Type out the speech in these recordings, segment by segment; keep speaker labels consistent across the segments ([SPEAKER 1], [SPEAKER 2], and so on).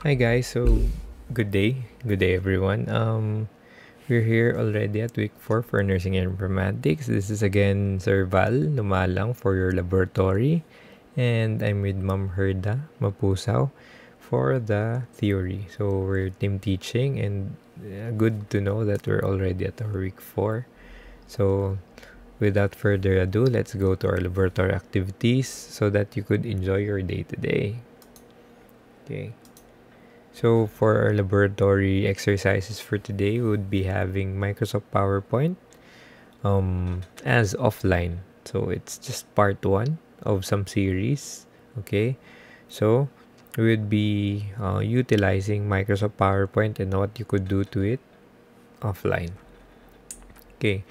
[SPEAKER 1] Hi guys, so good day everyone. We're here already at week 4 for nursing and informatics. This is again Sir Val Lumalang for your laboratory, and I'm with Ma'am Herda Mapusaw for the theory. So we're team teaching, and good to know that we're already at our week 4. So without further ado, let's go to our laboratory activities so that you could enjoy your day today. Okay. So for our laboratory exercises for today, we would be having Microsoft PowerPoint as offline. So it's just part 1 of some series. Okay. So we would be utilizing Microsoft PowerPoint and what you could do to it offline. Okay.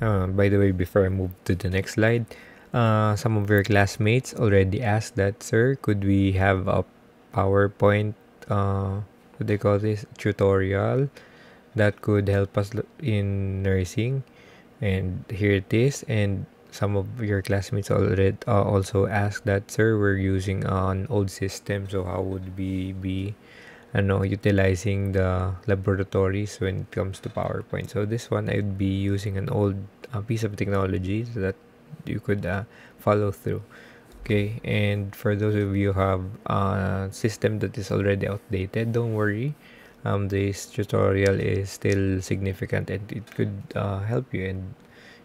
[SPEAKER 1] By the way, before I move to the next slide, some of your classmates already asked that, sir, could we have a PowerPoint, what they call this, tutorial that could help us in nursing? And here it is. And some of your classmates already also asked that, sir, we're using an old system, so how would we be utilizing the laboratories when it comes to PowerPoint? So this one, I'd be using an old piece of technology so that you could follow through. Okay, and for those of you who have a system that is already outdated, don't worry. This tutorial is still significant and it could help you, and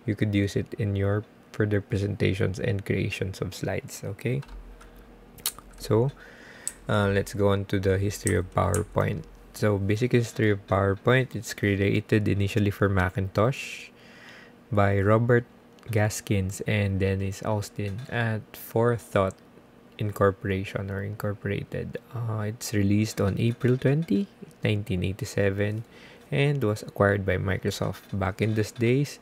[SPEAKER 1] you could use it in your further presentations and creations of slides. Okay, so let's go on to the history of PowerPoint. So basic history of PowerPoint, it's created initially for Macintosh by Robert Gaskins and Dennis Austin at Forethought Incorporation or Incorporated. It's released on April 20, 1987 and was acquired by Microsoft. Back in those days,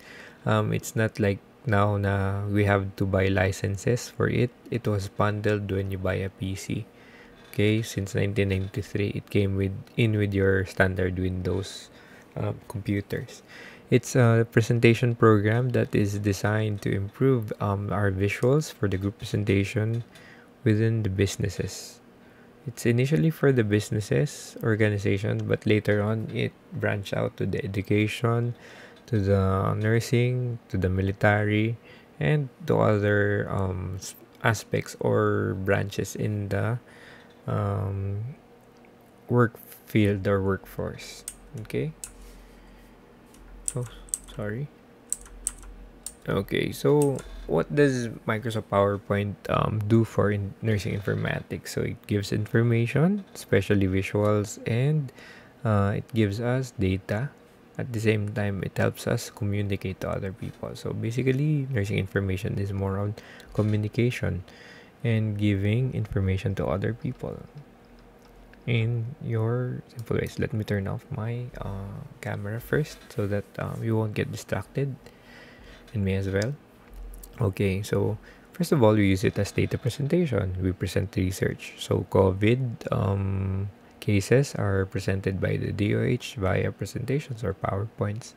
[SPEAKER 1] it's not like now na we have to buy licenses for it. It was bundled when you buy a PC. Okay, since 1993, it came with your standard Windows computers. It's a presentation program that is designed to improve our visuals for the group presentation within the businesses. It's initially for the businesses organization, but later on it branched out to the education, to the nursing, to the military, and to other aspects or branches in the um, work field or workforce. Okay. Oh, sorry. Okay, so what does Microsoft PowerPoint do for nursing informatics? So it gives information, especially visuals, and it gives us data. At the same time, it helps us communicate to other people. So basically, nursing information is more on communication and giving information to other people in your simple ways. Let me turn off my camera first so that you won't get distracted, and me as well. Okay, so first of all, we use it as data presentation. We present research. So COVID cases are presented by the DOH via presentations or PowerPoints.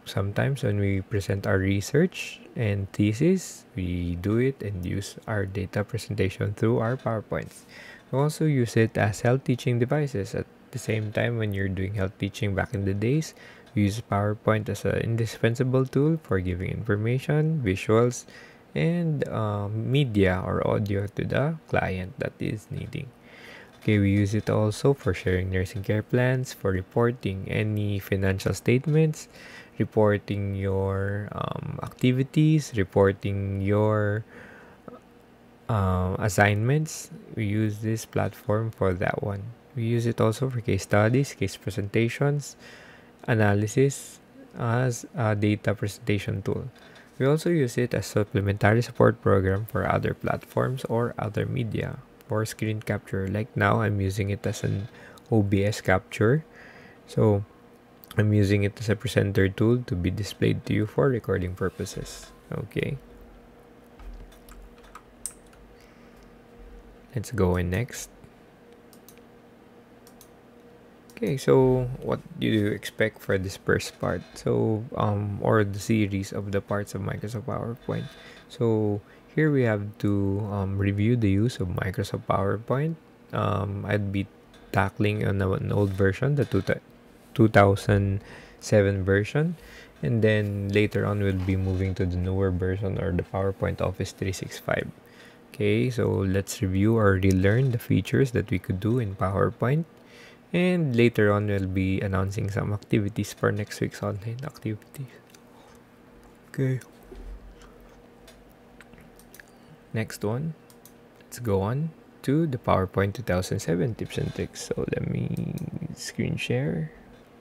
[SPEAKER 1] Sometimes when we present our research and thesis, we do it and use our data presentation through our PowerPoints. We also use it as health teaching devices. At the same time, when you're doing health teaching back in the days, we use PowerPoint as an indispensable tool for giving information, visuals, and media or audio to the client that is needing. Okay, we use it also for sharing nursing care plans, for reporting any financial statements, reporting your activities, reporting your assignments. We use this platform for that one. We use it also for case studies, case presentations, analysis as a data presentation tool. We also use it as supplementary support program for other platforms or other media for screen capture. Like now, I'm using it as an OBS capture. So I'm using it as a presenter tool to be displayed to you for recording purposes. Okay. Let's go in next. Okay, so what do you expect for this first part? So, or the series of the parts of Microsoft PowerPoint. So here we have to review the use of Microsoft PowerPoint. I'd be tackling on an old version, the 2007 version, and then later on we'll be moving to the newer version, or the PowerPoint Office 365. Okay, so let's review or relearn the features that we could do in PowerPoint, and later on we'll be announcing some activities for next week's online activities. Okay, next one, let's go on to the PowerPoint 2007 tips and tricks. So let me screen share.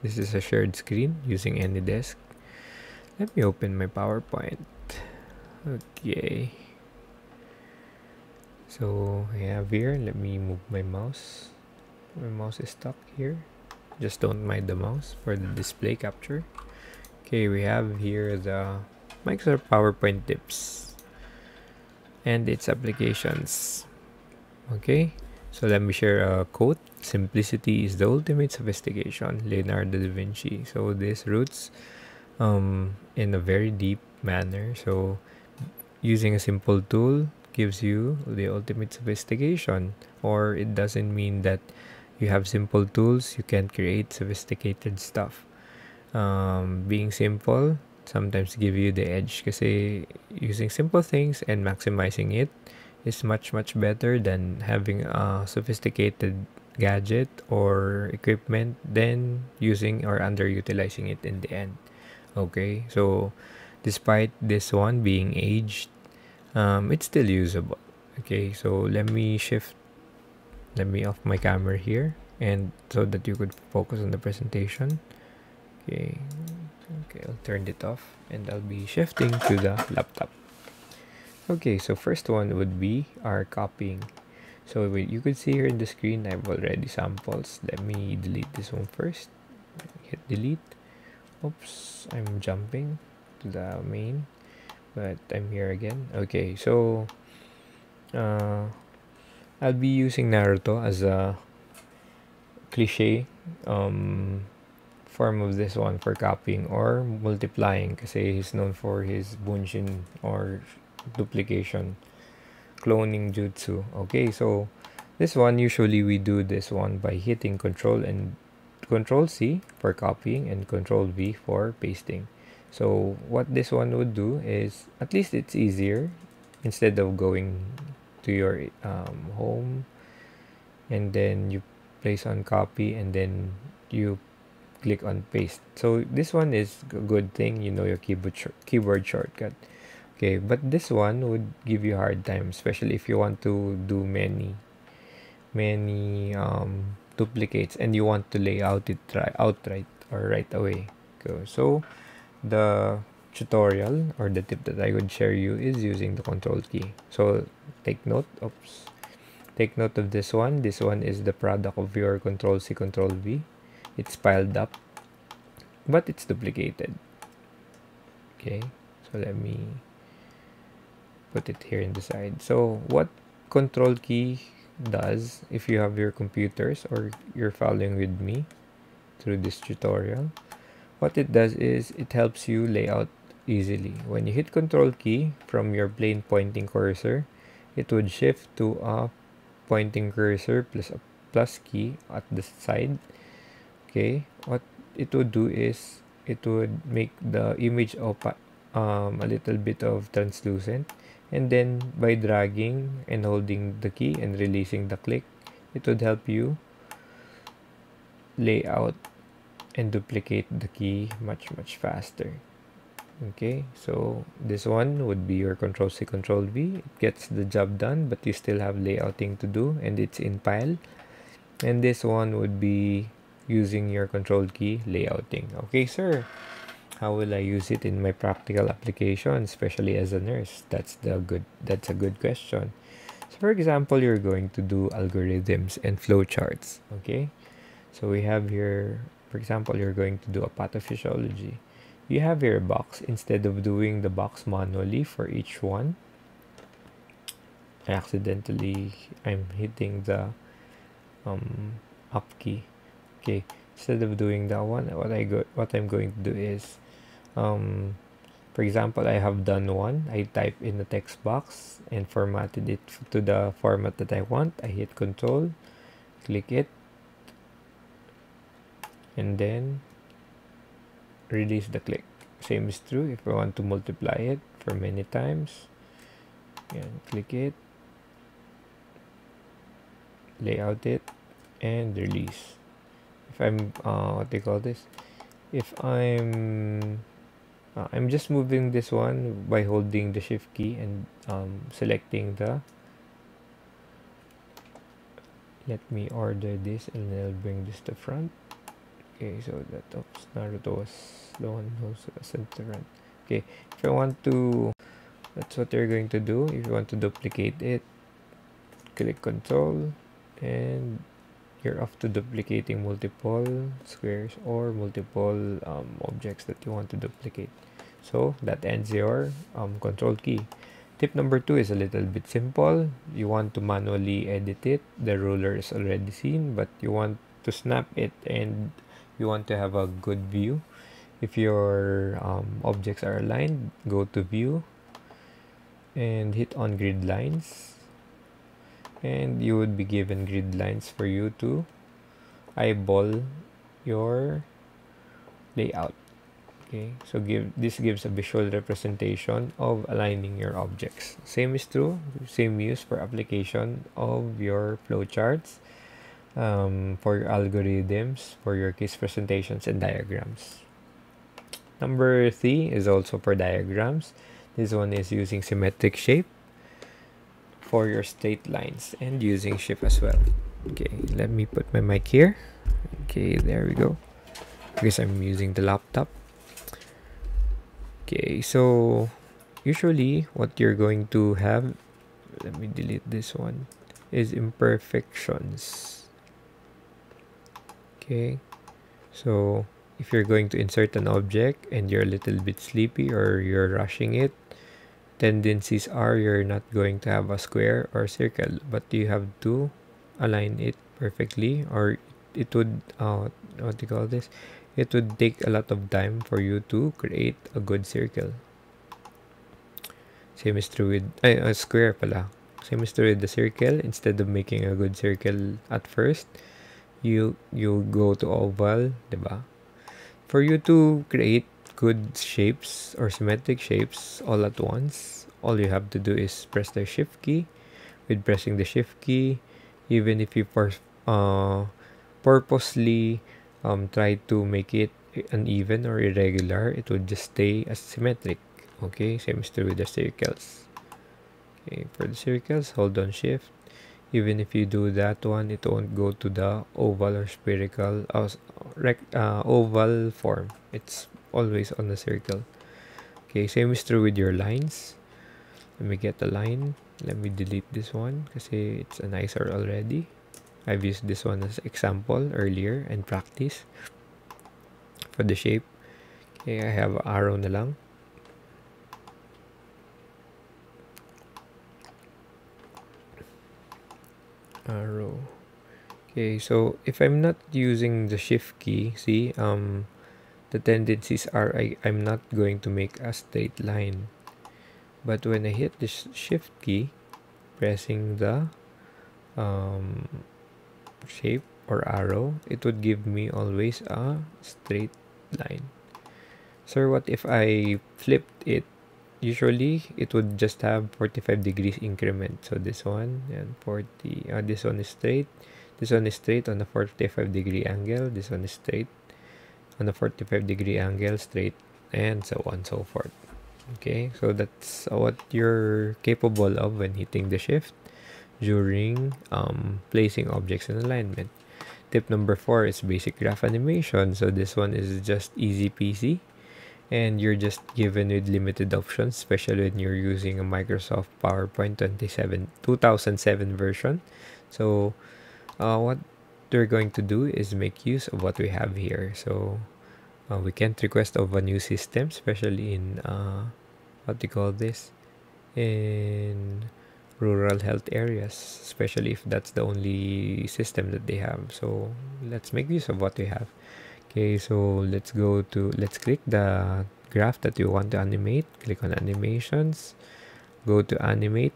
[SPEAKER 1] This is a shared screen using AnyDesk. Let me open my PowerPoint. Okay, so I have here, let me move my mouse. My mouse is stuck here. Just don't mind the mouse for the display capture. Okay, we have here the Microsoft PowerPoint tips and its applications. Okay, so let me share a quote. Simplicity is the ultimate sophistication, Leonardo da Vinci. So this roots in a very deep manner. So using a simple tool gives you the ultimate sophistication, or it doesn't mean that you have simple tools, you can create sophisticated stuff. Being simple sometimes give you the edge, kasi using simple things and maximizing it is much better than having a sophisticated gadget or equipment, then using or underutilizing it in the end. Okay, so despite this one being aged, it's still usable. Okay, so let me off my camera here, and so that you could focus on the presentation. Okay, I'll turn it off and I'll be shifting to the laptop. Okay, so first one would be our copying. So you could see here in the screen, I've already samples. Let me delete this one first. Hit delete. Oops, I'm jumping to the main, but I'm here again. Okay, so I'll be using Naruto as a cliche form of this one for copying or multiplying, kasi he's known for his bunshin or duplication cloning jutsu. Okay, so this one, usually we do this one by hitting Control C for copying and Control V for pasting. So what this one would do is, at least it's easier, instead of going to your home and then you place on copy and then you click on paste. So this one is a good thing, you know your keyboard shortcut. Okay, but this one would give you a hard time, especially if you want to do many duplicates and you want to lay out it outright or right away. So the tutorial or the tip that I would share you is using the Control key. So take note of this one. This one is the product of your Control C, Control V. It's piled up, but it's duplicated. Okay, so let me put it here in the side. So what Control key does, if you have your computers or you're following with me through this tutorial, what it does is it helps you lay out easily. When you hit Control key from your plain pointing cursor, it would shift to a pointing cursor plus a plus key at the side. Okay, what it would do is it would make the image a little bit of translucent, and then by dragging and holding the key and releasing the click, it would help you lay out and duplicate the key much faster. Okay, so this one would be your Control C, Control V. It gets the job done, but you still have layouting to do, and it's in pile. And this one would be using your Control key, layouting. Okay, sir, how will I use it in my practical application, especially as a nurse? That's a good question. So for example, you're going to do algorithms and flowcharts. Okay, so we have here, for example, you're going to do a pathophysiology. You have here a box. Instead of doing the box manually for each one, I'm hitting the up key. Okay, instead of doing that one, what I'm going to do is, for example, I have done one. I type in the text box and formatted it to the format that I want. I hit Control, click it, and then release the click. Same is true if I want to multiply it for many times. And click it, layout it, and release. If I'm what do you call this? If I'm just moving this one by holding the shift key and selecting the. Let me order this and I'll bring this to front. Okay, so that Naruto was the one who's center. Okay, if I want to, that's what you're going to do. If you want to duplicate it, click Control, and you're off to duplicating multiple squares or multiple objects that you want to duplicate. So that ends your Control key. Tip number 2 is a little bit simple. You want to manually edit it. The ruler is already seen, but you want to snap it and you want to have a good view. If your objects are aligned, go to View and hit on Grid Lines, and you would be given grid lines for you to eyeball your layout. Okay, so this gives a visual representation of aligning your objects. Same is true, same use for application of your flowcharts, for your algorithms, for your case presentations and diagrams. Number 3 is also for diagrams. This one is using symmetric shape for your straight lines and using shift as well. Okay, let me put my mic here. Okay, there we go. Because I'm using the laptop. Okay, so usually what you're going to have, let me delete this one, is imperfections. Okay, so if you're going to insert an object and you're a little bit sleepy or you're rushing it, tendencies are you're not going to have a square or circle, but you have to align it perfectly, or it would what do you call this, it would take a lot of time for you to create a good circle. Same is true with a square pala. Same is true with the circle. Instead of making a good circle at first, you go to oval, diba? For you to create good shapes or symmetric shapes all at once, all you have to do is press the shift key. With pressing the shift key, even if you purposely try to make it uneven or irregular, it would just stay as symmetric. Okay, same is true with the circles. Okay, for the circles, hold on shift. Even if you do that one, it won't go to the oval or spherical oval form. It's always on the circle. Okay, same is true with your lines. Let me get the line. Let me delete this one because it's an eyesore already. I've used this one as example earlier and practice. For the shape, okay, I have arrow na lang. Arrow. Okay, so if I'm not using the shift key, see, the tendencies are I'm not going to make a straight line. But when I hit the shift key, pressing the shape or arrow, it would give me always a straight line. So what if I flipped it? Usually it would just have 45 degrees increment. So this one and 40, this one is straight. This one is straight on a 45 degree angle. This one is straight on a 45 degree angle, straight, and so on and so forth. Okay, so that's what you're capable of when hitting the shift during placing objects in alignment. Tip number 4 is basic graph animation. So this one is just easy peasy, and you're just given with limited options, especially when you're using a Microsoft PowerPoint 2007 version. So what we're going to do is make use of what we have here. So we can't request of a new system, especially in what do you call this, in rural health areas, especially if that's the only system that they have. So let's make use of what we have. Okay, so let's click the graph that you want to animate. Click on animations, go to animate,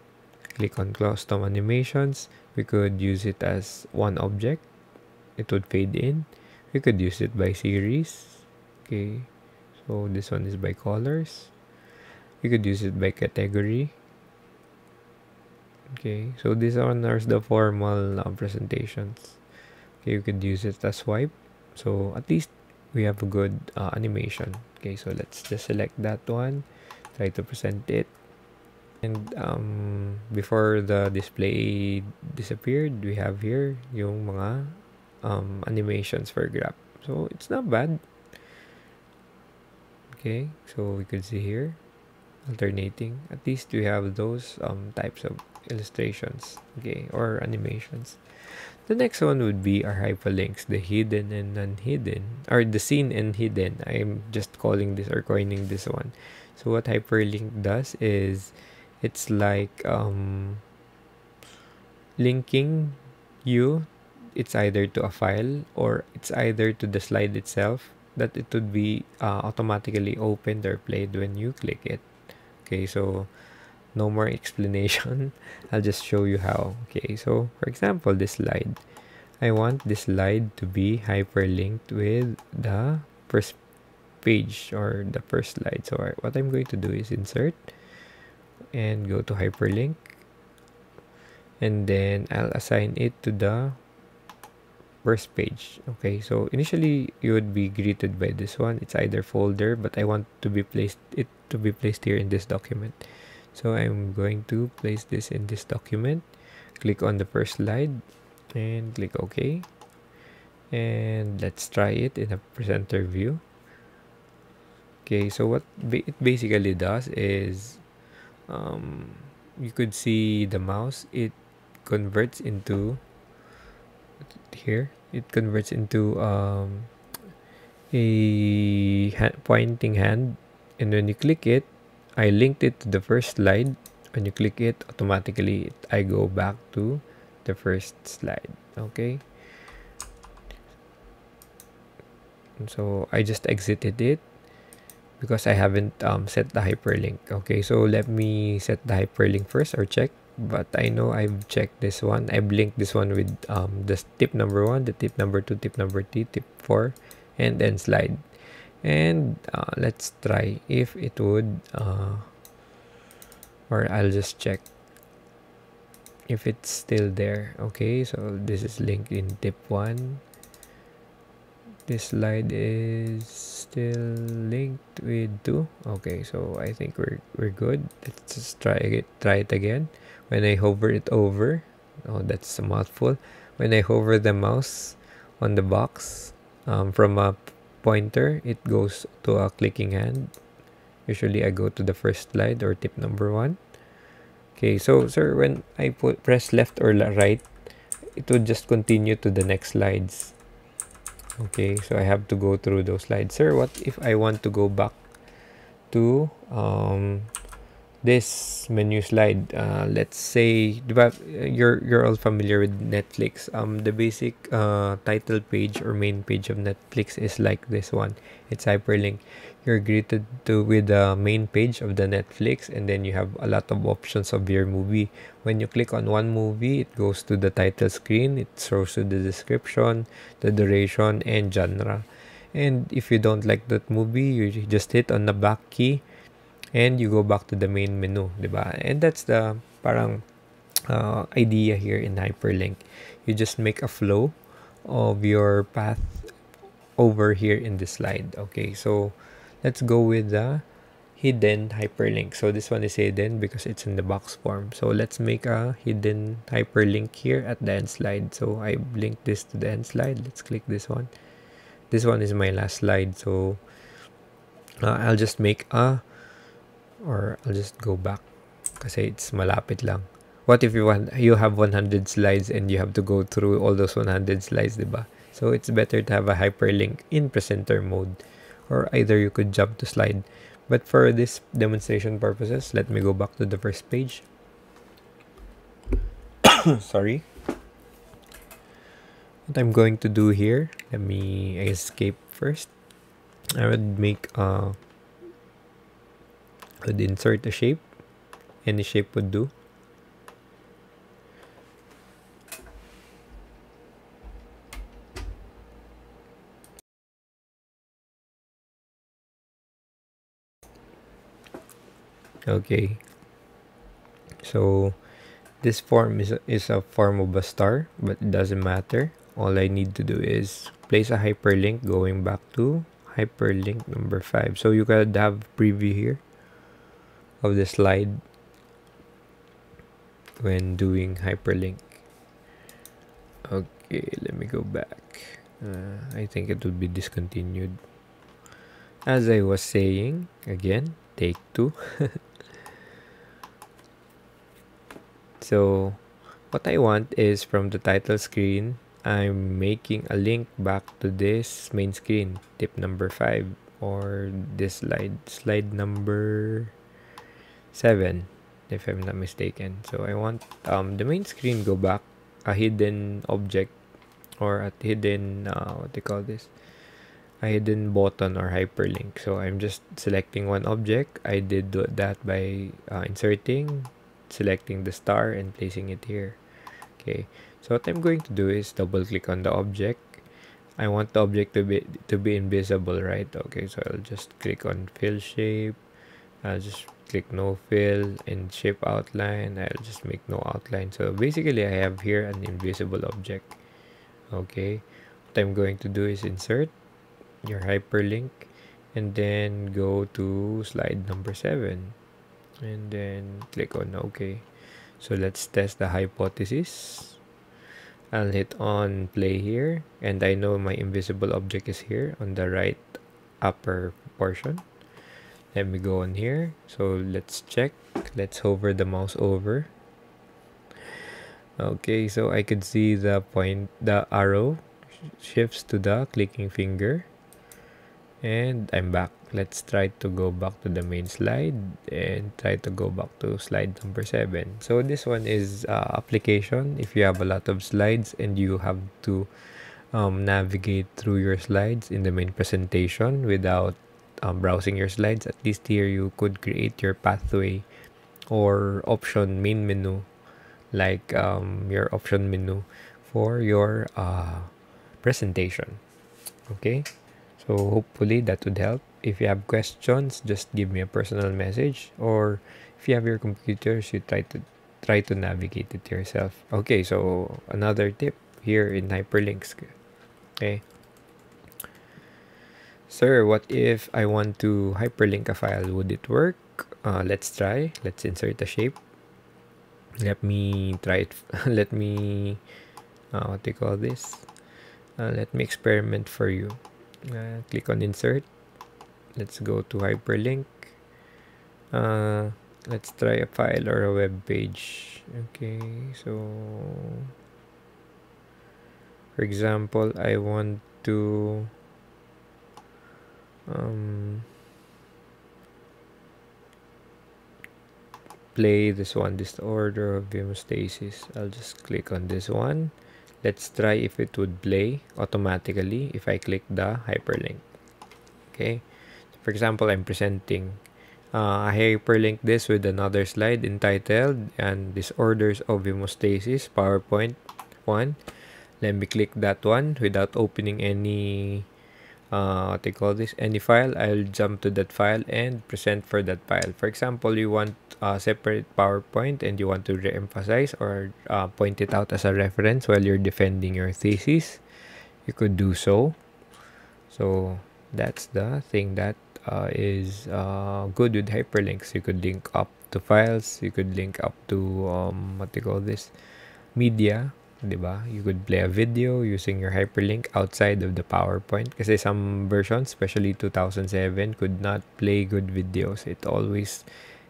[SPEAKER 1] click on custom animations. We could use it as one object. It would fade in. We could use it by series. Okay, so this one is by colors. We could use it by category. Okay, so these are the formal presentations. Okay, we could use it as swipe. So at least we have a good animation. Okay, so let's just select that one. Try to present it. And before the display disappeared, we have here yung mga animations for graph. So it's not bad. Okay, so we could see here alternating. At least we have those types of illustrations, okay, or animations. The next one would be our hyperlinks, the hidden and unhidden, or the seen and hidden. I'm just calling this or coining this one. So what hyperlink does is it's like linking you. It's either to a file or it's either to the slide itself, that it would be automatically opened or played when you click it. Okay, so no more explanation. I'll just show you how. Okay, so for example, this slide. I want this slide to be hyperlinked with the first page or the first slide. So what I'm going to do is insert and go to hyperlink. And then I'll assign it to the first page. Okay, so initially you would be greeted by this one. It's either folder, but I want to be placed here in this document. So I'm going to place this in this document. Click on the first slide and click OK. And let's try it in a presenter view. Okay, so what it basically does is you could see the mouse. It converts into here. It converts into a pointing hand, and when you click it, I linked it to the first slide. When you click it, automatically I go back to the first slide. Okay, and so I just exited it because I haven't set the hyperlink. Okay, so let me set the hyperlink first, or check. But I know I've checked this one. I've linked this one with the tip number 1, the tip number 2, tip number 3, tip 4, and then slide. And let's try if it would, or I'll just check if it's still there. Okay, so this is linked in tip 1. This slide is still linked with 2. Okay, so I think we're good. Let's just try it again. When I hover it over, oh, that's a mouthful. When I hover the mouse on the box from a pointer, it goes to a clicking hand. Usually I go to the first slide or tip number 1. Okay, so sir, when I press left or right, it would just continue to the next slides. Okay, so I have to go through those slides. Sir, what if I want to go back to this menu slide? Let's say you're all familiar with Netflix. The basic title page or main page of Netflix is like this one. It's hyperlink. You're greeted with the main page of the Netflix, and then you have a lot of options of your movie. When you click on one movie, it goes to the title screen. It shows you the description, the duration, and genre. And if you don't like that movie, you just hit on the back key and you go back to the main menu, diba? And that's the parang idea here in hyperlink. You just make a flow of your path over here in this slide. Okay, so let's go with the hidden hyperlink. So this one is hidden because it's in the box form. So let's make a hidden hyperlink here at the end slide. So I linked this to the end slide. Let's click this one. This one is my last slide. So I'll just make I'll just go back kasi it's malapit lang. What if you have 100 slides and you have to go through all those 100 slides, diba? So it's better to have a hyperlink in presenter mode, or either you could jump to slide. But for this demonstration purposes, let me go back to the first page. Sorry. What I'm going to do here, let me escape first. I would make would insert a shape. Any shape would do. Okay, so this form is a form of a star, but it doesn't matter. All I need to do is place a hyperlink going back to hyperlink number 5. So you could have preview here of the slide when doing hyperlink. Okay, let me go back. I think it would be discontinued. As I was saying, again, take 2. So what I want is from the title screen, I'm making a link back to this main screen, tip number 5, or this slide number 7, if I'm not mistaken. So I want the main screen go back, a hidden object, or a hidden, what do you call this? A hidden button or hyperlink. So I'm just selecting one object. I did that by inserting, selecting the star, and placing it here. Okay, so what I'm going to do is double click on the object. I want the object to be invisible, right? Okay, so I'll just click on fill shape. I'll just click no fill, and shape outline. I'll just make no outline. So basically I have here an invisible object. Okay, what I'm going to do is insert your hyperlink, and then go to slide number 7, and then click on OK. So let's test the hypothesis. I'll hit on play here, and I know my invisible object is here on the right upper portion. Let me go on here. So let's check. Let's hover the mouse over. Okay, so I could see the arrow shifts to the clicking finger, and I'm back. Let's try to go back to the main slide and try to go back to slide number 7. So this one is application. If you have a lot of slides and you have to navigate through your slides in the main presentation without browsing your slides, at least here you could create your pathway or option main menu, like your option menu for your presentation. Okay, so hopefully that would help. If you have questions, just give me a personal message, or if you have your computers, you try to navigate it yourself. Okay, so another tip here in hyperlinks. Okay, sir, what if I want to hyperlink a file? Would it work? Let's try. Let's insert a shape. Let me try it. Let me what do you call this? Let me experiment for you. Click on insert. Let's go to hyperlink. Let's try a file or a web page. Okay, so for example, I want to play this one, this order of hemostasis. I'll just click on this one. Let's try if it would play automatically if I click the hyperlink. Okay, for example, I'm presenting I hyperlink this with another slide entitled and disorders of hemostasis, PowerPoint 1. Let me click that one without opening any what they call this, any file. I'll jump to that file and present for that file. For example, you want a separate PowerPoint and you want to re-emphasize or point it out as a reference while you're defending your thesis, you could do so. So that's the thing that is good with hyperlinks. You could link up to files, you could link up to what they call this, media, diba? You could play a video using your hyperlink outside of the PowerPoint, kasi some versions, especially 2007, could not play good videos. It always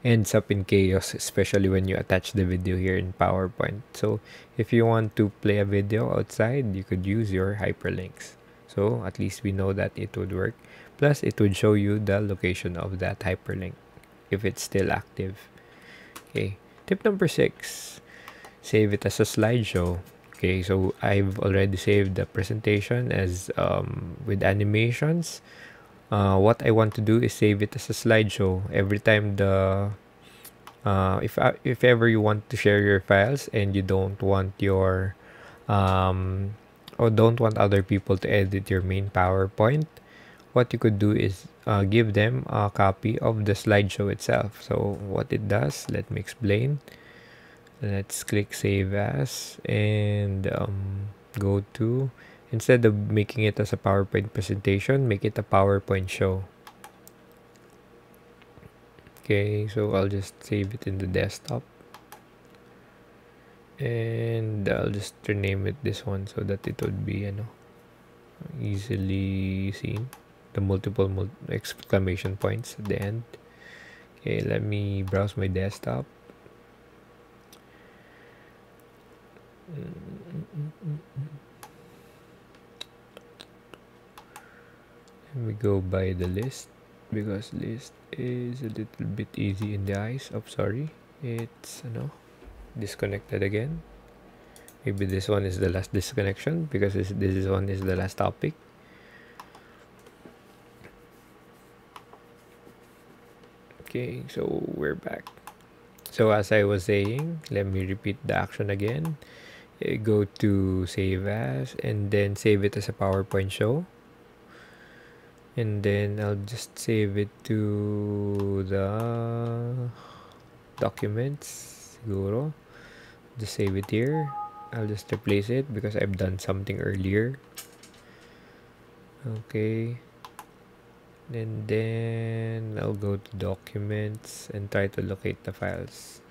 [SPEAKER 1] ends up in chaos, especially when you attach the video here in PowerPoint. So if you want to play a video outside, you could use your hyperlinks. So at least we know that it would work. Plus, it would show you the location of that hyperlink if it's still active. Okay, tip number 6, save it as a slideshow. Okay, so I've already saved the presentation as with animations. What I want to do is save it as a slideshow. Every time the if ever you want to share your files and you don't want your or don't want other people to edit your main PowerPoint, what you could do is give them a copy of the slideshow itself. So what it does, let me explain. Let's click Save As and go to, instead of making it as a PowerPoint presentation, make it a PowerPoint show. Okay, so I'll just save it in the desktop. And I'll just rename it this one so that it would be easily seen. The multiple exclamation points at the end. Okay, let me browse my desktop. Let me go by the list, because list is a little bit easy in the eyes. Oh, sorry, it's disconnected again. Maybe this one is the last disconnection, because this one is the last topic. Okay, so we're back. So as I was saying, let me repeat the action again. Go to Save As and then save it as a PowerPoint show. And then I'll just save it to the documents. Siguro. Just save it here. I'll just replace it because I've done something earlier. Okay. And then I'll go to documents and try to locate the files,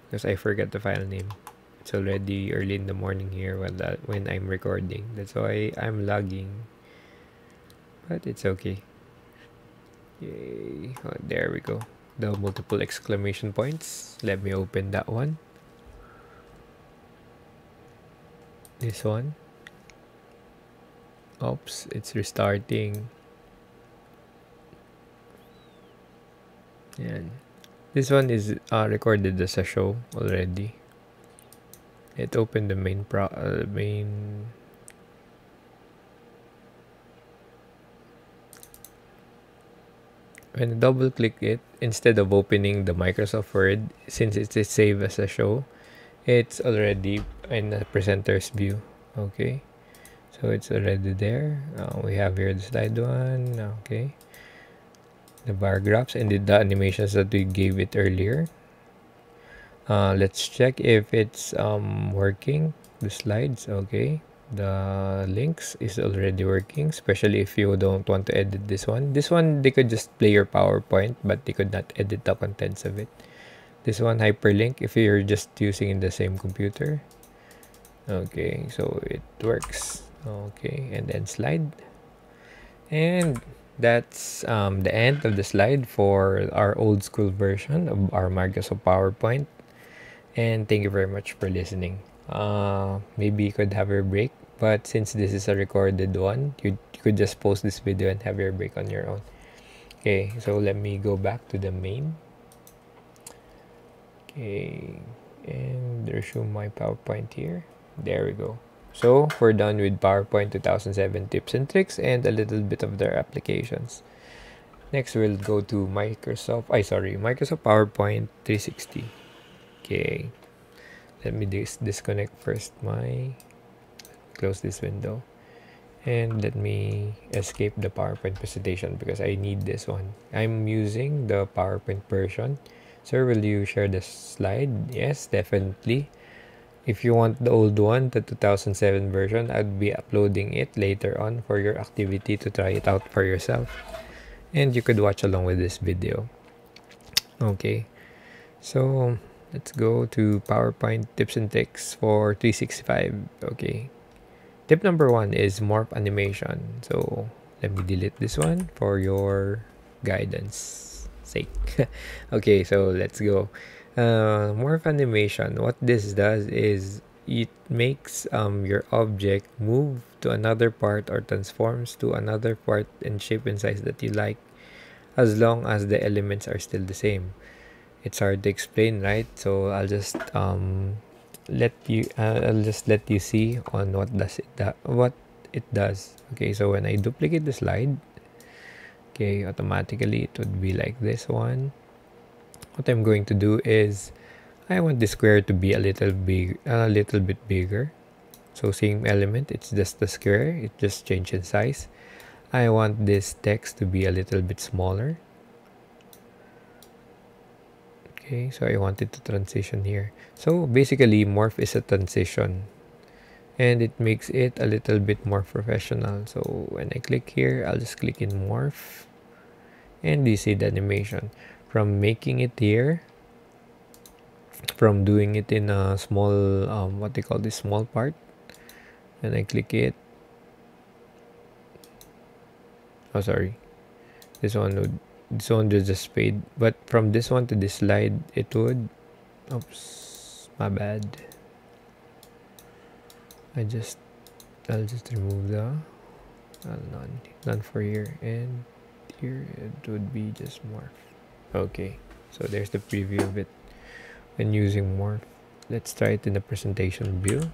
[SPEAKER 1] because I forgot the file name. It's already early in the morning here when I'm recording. That's why I'm lagging. But it's okay. Yay. Oh, there we go. The multiple exclamation points. Let me open that one. This one. Oops, it's restarting. Yeah. This one is recorded as a show already. It opened the main when I double click it, instead of opening the Microsoft Word, since it is saved as a show, it's already in the presenter's view. Okay, so it's already there. We have here the slide one. Okay, the bar graphs and the animations that we gave it earlier. Let's check if it's working, the slides. Okay, the links is already working, especially if you don't want to edit this one. This one, they could just play your PowerPoint, but they could not edit the contents of it. This one, hyperlink, if you're just using in the same computer. Okay, so it works. Okay, and then slide. And that's the end of the slide for our old school version of our Microsoft PowerPoint. And thank you very much for listening. Maybe you could have your break, but since this is a recorded one, you could just post this video and have your break on your own. Okay, so let me go back to the main. Okay, and resume my PowerPoint here. There we go. So we're done with PowerPoint 2007 tips and tricks and a little bit of their applications. Next, we'll go to Microsoft PowerPoint 360. Okay, let me disconnect first close this window, and let me escape the PowerPoint presentation because I need this one. I'm using the PowerPoint version. Sir, will you share the slide? Yes, definitely. If you want the old one, the 2007 version, I'd be uploading it later on for your activity to try it out for yourself. And you could watch along with this video. Okay, so let's go to PowerPoint tips and tricks for 365. Okay, tip number 1 is MORPH animation. So let me delete this one for your guidance sake. Okay, so let's go. MORPH animation, what this does is it makes your object move to another part or transforms to another part and shape and size that you like, as long as the elements are still the same. It's hard to explain, right? So I'll just let you see on what it does. Okay, so when I duplicate the slide, okay, automatically it would be like this one. What I'm going to do is I want the square to be a little bit bigger. So same element, it's just the square, it just changed in size. I want this text to be a little bit smaller. Okay, so I want it to transition here. So basically, morph is a transition, and it makes it a little bit more professional. So when I click here, I'll just click in morph, and you see the animation from making it here, from doing it in a small what they call this small part, and I click it. Oh, sorry, this one would just fade, but from this one to this slide it would, oops, my bad. I'll just remove the none for here, and here it would be just morph. Okay, so there's the preview of it when using morph. Let's try it in the presentation view.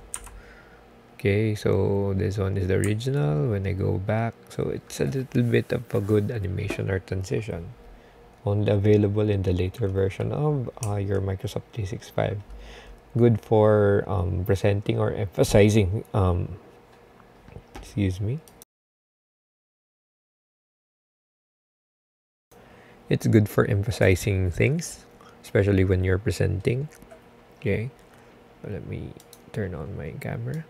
[SPEAKER 1] Okay, so this one is the original. When I go back, so it's a little bit of a good animation or transition, only available in the later version of your Microsoft 365. Good for presenting or emphasizing excuse me. It's good for emphasizing things, especially when you're presenting. Okay, so let me turn on my camera.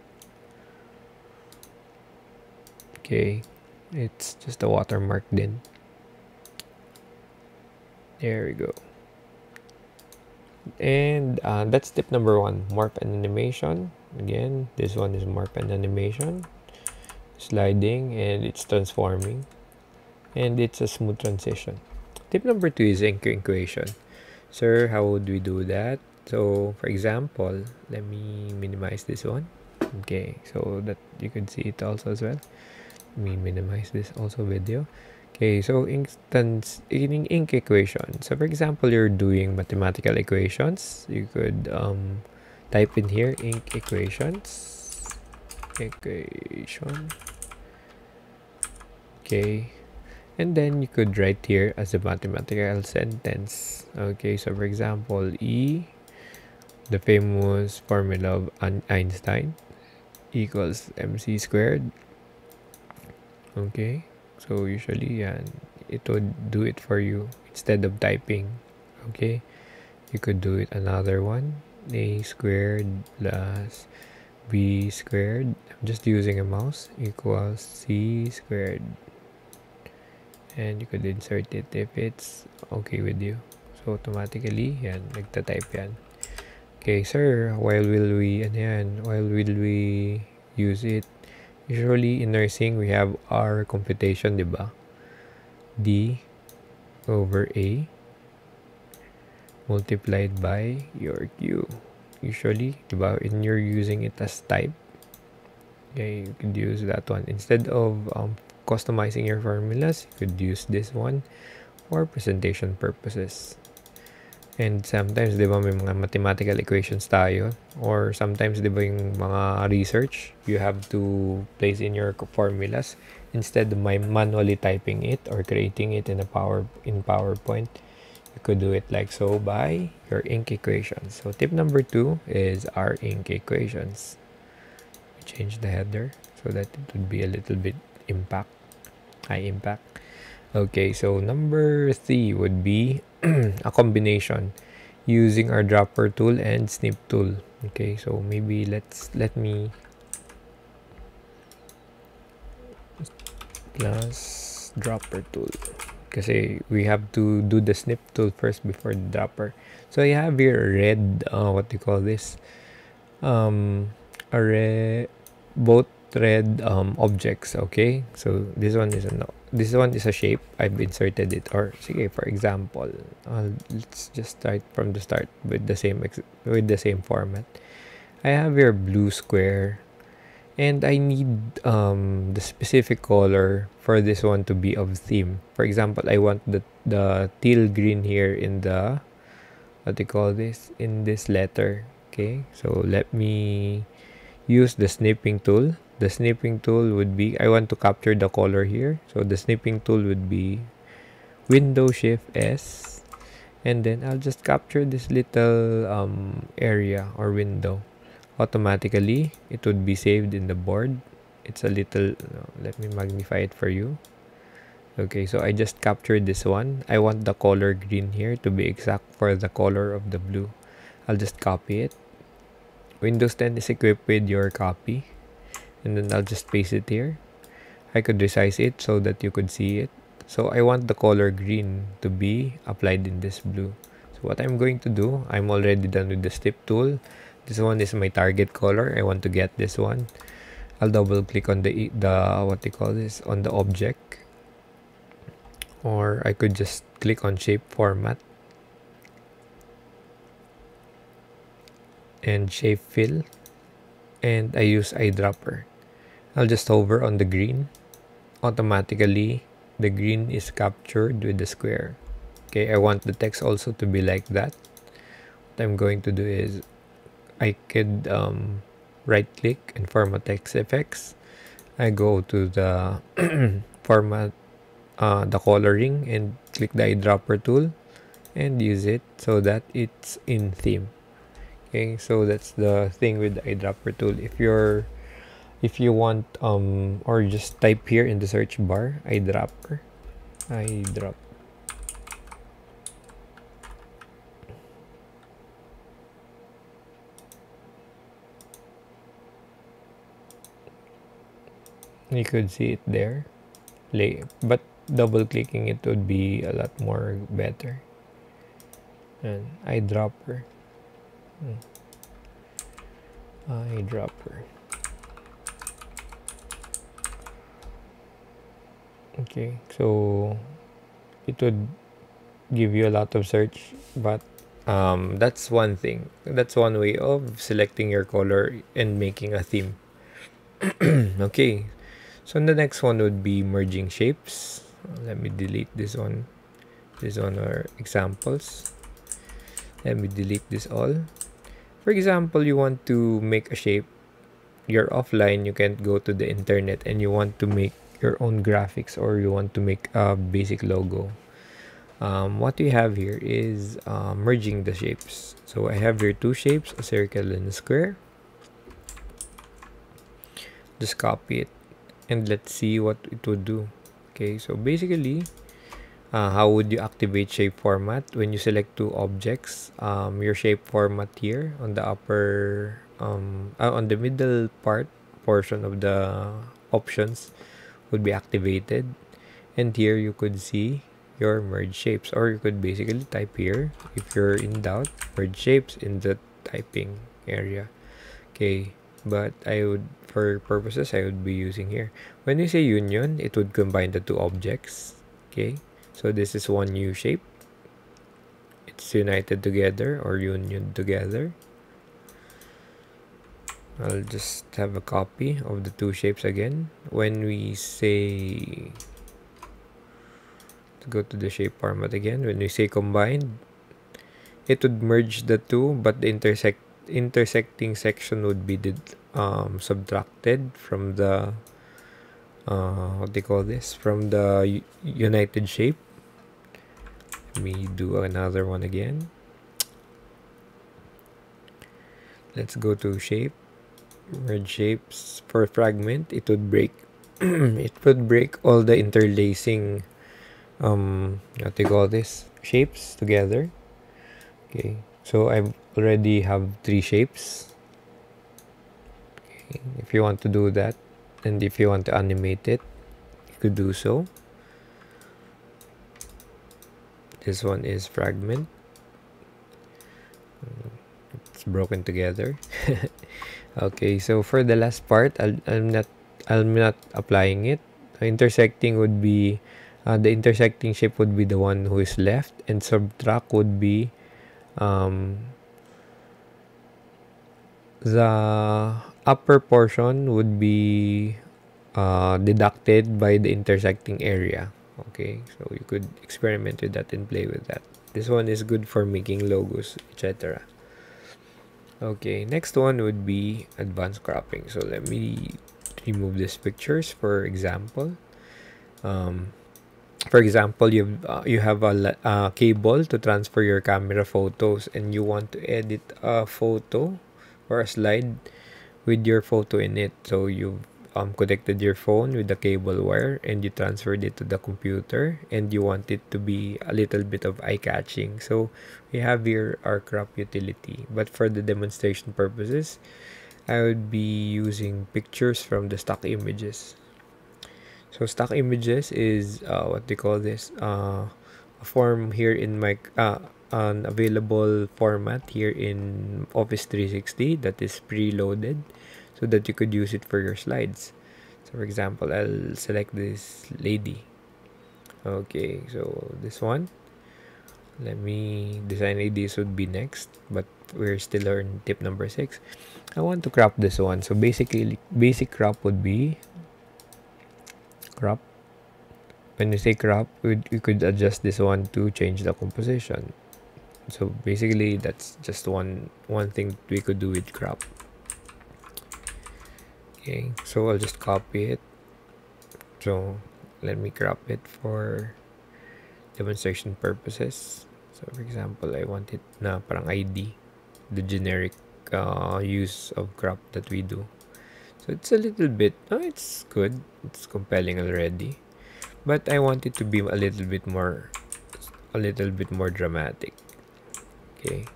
[SPEAKER 1] Okay, it's just a watermark then. There we go. And that's tip number 1, morph and animation. Again, this one is morph and animation, sliding, and it's transforming, and it's a smooth transition. Tip number 2 is equation. Sir, how would we do that? So for example, let me minimize this one. Okay, so that you can see it also as well. Let me minimize this also video. Okay, so ink equation. So for example, you're doing mathematical equations. You could type in here ink equations. Okay, and then you could write here as a mathematical sentence. Okay, so for example, E, the famous formula of Einstein, equals mc squared. Okay, so usually it would do it for you instead of typing. Okay, you could do it another one, a squared plus b squared, I'm just using a mouse, equals c squared, and you could insert it if it's okay with you. So automatically yan, nagta-type yan. Okay, sir, while will we use it? Usually in nursing, we have our computation, diba? D over A multiplied by your Q. Usually, diba, when you're using it as type, okay, you could use that one. Instead of customizing your formulas, you could use this one for presentation purposes. And sometimes, di ba, may mga mathematical equations tayo. Or sometimes, di ba, yung mga research, you have to place in your formulas instead of manually typing it or creating it in PowerPoint. You could do it like so by your ink equations. So tip number 2 is our ink equations. We change the header so that it would be a little bit high impact. Okay, so number 3 would be a combination using our dropper tool and snip tool. Okay, so maybe let me plus dropper tool, kasi we have to do the snip tool first before the dropper. So I have here red what do you call this, both red objects. Okay, so this one is a shape. I've inserted it, or sige, for example, let's just start from the start with the same format. I have here blue square, and I need the specific color for this one to be of theme. For example, I want the teal green here in the, what do you call this, in this letter. Okay, so let me use the snipping tool. The snipping tool would be, I want to capture the color here, so the snipping tool would be Window Shift S, and then I'll just capture this little area or window. Automatically it would be saved in the board. It's a little, let me magnify it for you. Okay, so I just captured this one. I want the color green here to be exact for the color of the blue. I'll just copy it. Windows 10 is equipped with your copy, and then I'll just paste it here. I could resize it so that you could see it. So I want the color green to be applied in this blue. So what I'm going to do, I'm already done with the snip tool. This one is my target color. I want to get this one. I'll double click on the what they call this, on the object, or I could just click on shape format and shape fill, and I use eyedropper. I'll just hover on the green. Automatically the green is captured with the square. Okay, I want the text also to be like that. What I'm going to do is I could right click and format text effects. I go to the format the coloring and click the eyedropper tool and use it so that it's in theme. Okay, so that's the thing with the eyedropper tool. If you want or just type here in the search bar eyedropper, eyedrop. You could see it there, but double clicking it would be a lot more better. And eyedropper, eyedropper. Okay, so it would give you a lot of search, but that's one thing. That's one way of selecting your color and making a theme. Okay, so the next one would be merging shapes. Let me delete this one. This one are examples. Let me delete this all. For example, you want to make a shape. You're offline, you can't go to the internet, and you want to make your own graphics, or you want to make a basic logo. What we have here is merging the shapes. So I have here two shapes, a circle and a square. Just copy it and let's see what it would do. Okay, so basically how would you activate shape format? When you select two objects, your shape format here on the upper on the middle portion of the options would be activated, and here you could see your merge shapes, or you could basically type here if you're in doubt, merge shapes in the typing area. Okay, but I would, for purposes, I would be using here. When you say union, it would combine the two objects. Okay, so this is one new shape. It's united together or union together. I'll just have a copy of the two shapes again. When we say, to go to the shape format again, when we say combined, it would merge the two, but the intersecting section would be subtracted from the what they call this, from the united shape. Let me do another one again. Let's go to shape, merge shapes. For fragment, it would break it would break all the interlacing what they call this, shapes together. Okay, so I already have three shapes. Okay, if you want to do that, and if you want to animate it, you could do so. This one is fragment. It's broken together. Okay, so for the last part, I'm not applying it. Intersecting would be the intersecting shape would be the one who is left, and subtract would be the upper portion would be deducted by the intersecting area. Okay, so you could experiment with that and play with that. This one is good for making logos, etc. Okay, next one would be advanced cropping. So let me remove these pictures. For example, you have a cable to transfer your camera photos, and you want to edit a photo or a slide with your photo in it. So you've connected your phone with the cable wire and you transferred it to the computer and you want it to be a little bit of eye-catching. So we have here our crop utility, but for the demonstration purposes, I would be using pictures from the stock images. So stock images is what they call this, a form here in my an available format here in Office 360 that is preloaded so that you could use it for your slides. So for example, I'll select this lady. Okay, so this one, let me design IDs would be next, but we're still on tip number 6. I want to crop this one. So basically, basic crop would be crop. When you say crop, we could adjust this one to change the composition. So basically, that's just one thing we could do with crop. Okay, so I'll just copy it. So let me crop it for demonstration purposes. So for example, I want it na parang ID, the generic use of crop that we do. So it's a little bit, it's good, it's compelling already, but I want it to be a little bit more dramatic. Okay,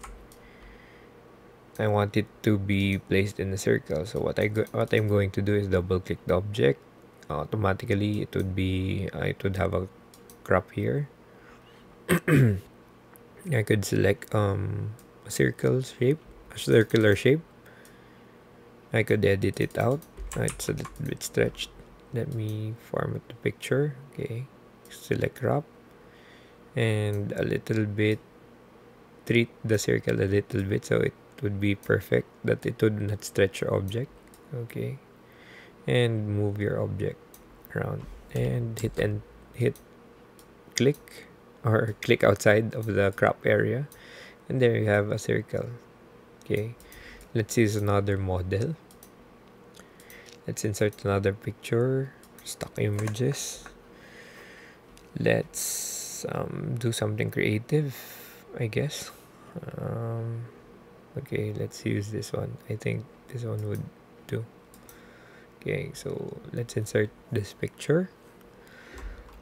[SPEAKER 1] I want it to be placed in a circle. So what I'm going to do is double click the object. Automatically it would have a crop here. I could select a circular shape. I could edit it out. It's a little bit stretched. Let me format the picture. Okay, select crop and a little bit, treat the circle a little bit so it would be perfect, that it would not stretch your object. Okay, and move your object around and hit click or click outside of the crop area, and there you have a circle. Okay, let's use another model. Let's insert another picture, stock images. Let's do something creative, I guess. Okay, let's use this one. I think this one would do. Okay, so let's insert this picture.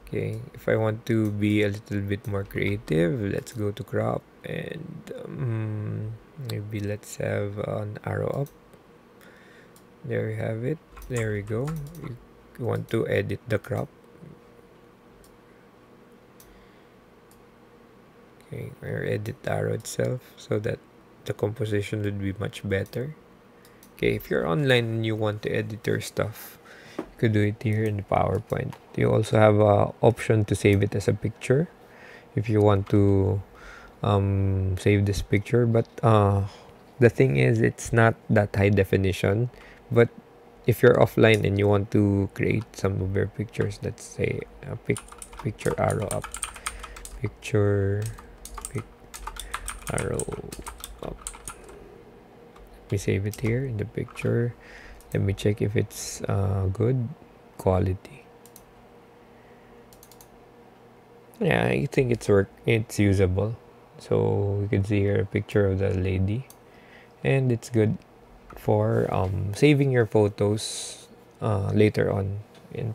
[SPEAKER 1] Okay, if I want to be a little bit more creative, let's go to crop and maybe let's have an arrow up. There we have it. There we go. You want to edit the crop. Okay, or edit the arrow itself so that the composition would be much better. Okay, if you're online and you want to edit your stuff, you could do it here in the PowerPoint. You also have an option to save it as a picture if you want to save this picture, but the thing is, it's not that high definition. But if you're offline and you want to create some of your pictures, let's say a picture arrow up, arrow up. Let me save it here in the picture. Let me check if it's good quality. Yeah, I think it's usable. So you can see here a picture of the lady, and it's good for saving your photos later on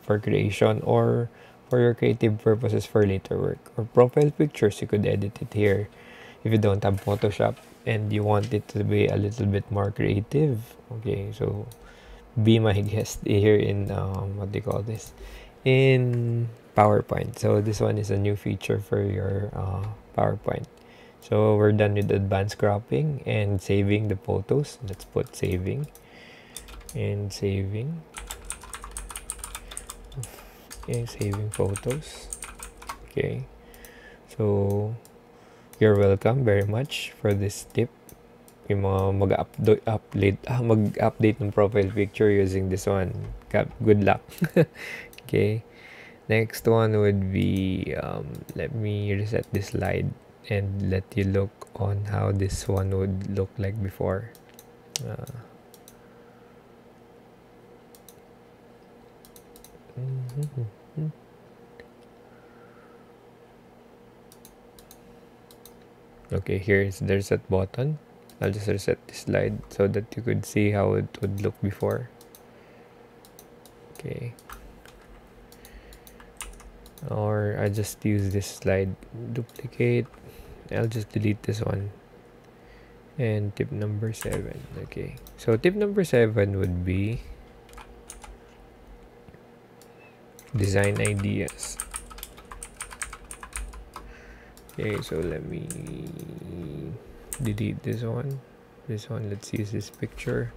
[SPEAKER 1] for creation or for your creative purposes for later work. Or profile pictures, you could edit it here if you don't have Photoshop and you want it to be a little bit more creative. Okay, so be my guest here in what do you call this, in PowerPoint. So this one is a new feature for your PowerPoint. So we're done with advanced cropping and saving the photos. Let's put saving and saving photos. Okay, so you're welcome very much for this tip. Yung mga mag-update ng profile picture using this one. Good luck. Okay, next one would be let me reset this slide and let you look on how this one would look like before. Okay, there's that button. I'll just reset this slide so that you could see how it would look before. Okay. Or I just use this slide, duplicate. I'll just delete this one. And tip number 7. Okay. So tip number 7 would be design ideas. Okay, so let me delete this one. Let's use this picture.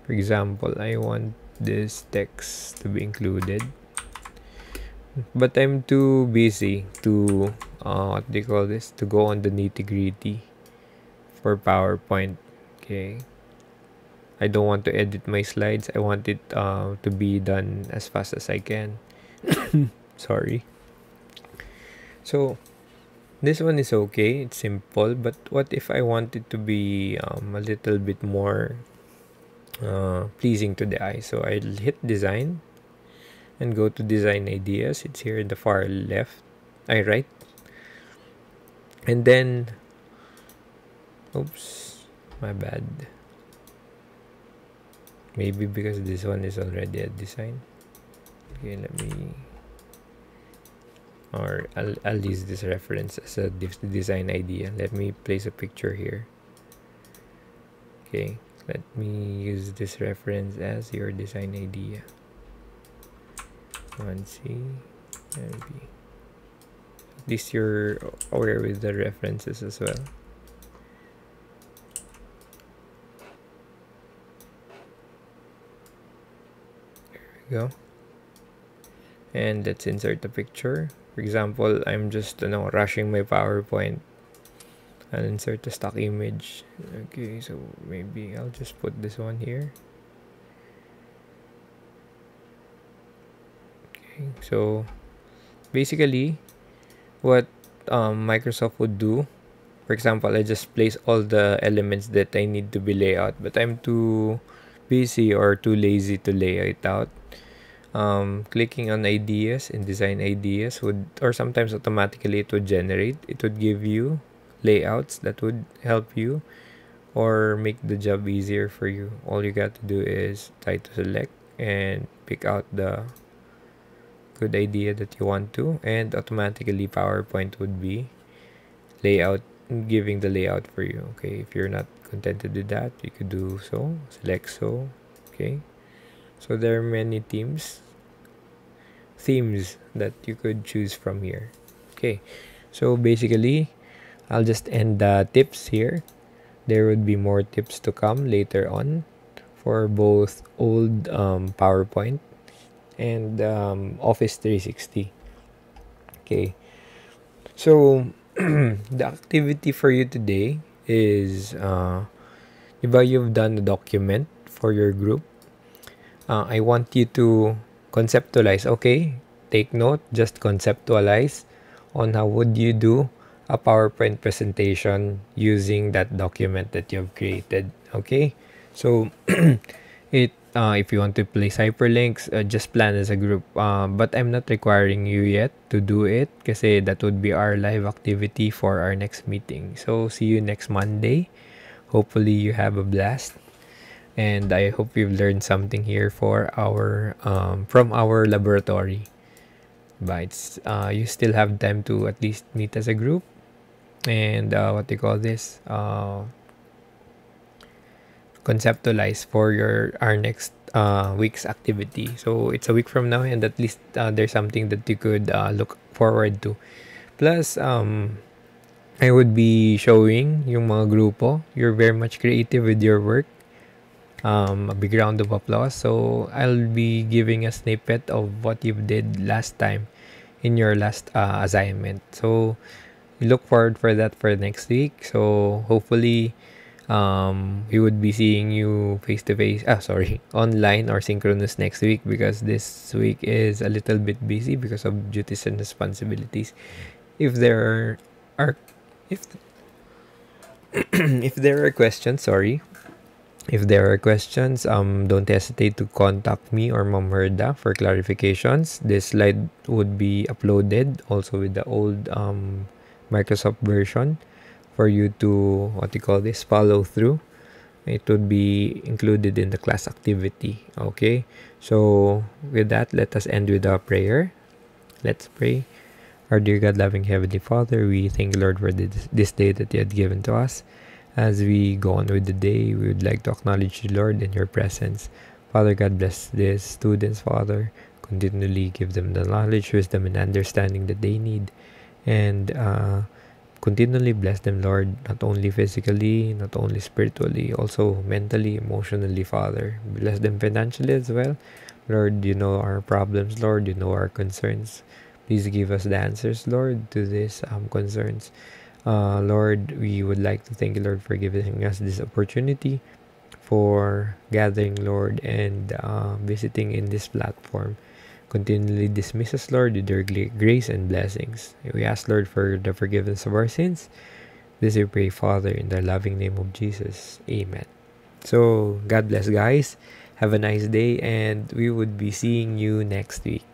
[SPEAKER 1] For example, I want this text to be included, but I'm too busy to what do you call this, to go on the nitty-gritty for PowerPoint. Okay, I don't want to edit my slides. I want it to be done as fast as I can. Sorry. So this one is okay, it's simple, but what if I want it to be a little bit more pleasing to the eye? So I'll hit design and go to design ideas. It's here in the far left, right, and then oops, my bad, maybe because this one is already a design. Okay, let me, or I'll use this reference as a design idea. Let me place a picture here. Okay, let me use this reference as your design idea. 1C, maybe. At least you're aware with the references as well. There we go. And let's insert the picture. For example, I'm just rushing my PowerPoint. I'll insert the stock image. Okay, so maybe I'll just put this one here. Okay, so basically what Microsoft would do, for example, I just place all the elements that I need to be laid out, but I'm too busy or too lazy to lay it out. Clicking on ideas and design ideas would, or sometimes automatically it would generate, it would give you layouts that would help you or make the job easier for you. All you got to do is try to select and pick out the good idea that you want to, and automatically PowerPoint would be giving the layout for you. Okay, if you're not contented with that, you could do so, select so. Okay, so there are many themes that you could choose from here. Okay, so basically I'll just end the tips here. There would be more tips to come later on for both old PowerPoint and Office 360. Okay, so the activity for you today is you've done the document for your group. I want you to conceptualize. Okay, take note, just conceptualize on how would you do a PowerPoint presentation using that document that you've created. Okay, so if you want to place hyperlinks, just plan as a group, but I'm not requiring you yet to do it kasi that would be our live activity for our next meeting. So see you next Monday. Hopefully you have a blast, and I hope you've learned something here for our from our laboratory. But you still have time to at least meet as a group and what do you call this, conceptualize for our next week's activity. So it's a week from now, and at least there's something that you could look forward to. Plus I would be showing yung mga grupo, you're very much creative with your work. A big round of applause. So I'll be giving a snippet of what you did last time in your last assignment. So we look forward for that for next week. So hopefully we would be seeing you face to face, online or synchronous next week, because this week is a little bit busy because of duties and responsibilities. If there are if there are questions, if there are questions, don't hesitate to contact me or Ma'am Herda for clarifications. This slide would be uploaded also with the old Microsoft version for you to follow through. it would be included in the class activity. Okay, so with that, let us end with a prayer. Let's pray. Our dear God, loving Heavenly Father, we thank you, Lord, for this day that you had given to us. As we go on with the day, we would like to acknowledge you, Lord, in your presence. Father God, bless these students, Father. Continually give them the knowledge, wisdom, and understanding that they need. And continually bless them, Lord, not only physically, not only spiritually, also mentally, emotionally, Father. Bless them financially as well. Lord, you know our problems, Lord, you know our concerns. Please give us the answers, Lord, to these concerns. Lord, we would like to thank you, Lord, for giving us this opportunity for gathering, Lord, and visiting in this platform. Continually dismiss us, Lord, with your grace and blessings. We ask, Lord, for the forgiveness of our sins. This we pray, Father, in the loving name of Jesus. Amen. So, God bless, guys. Have a nice day, and we would be seeing you next week.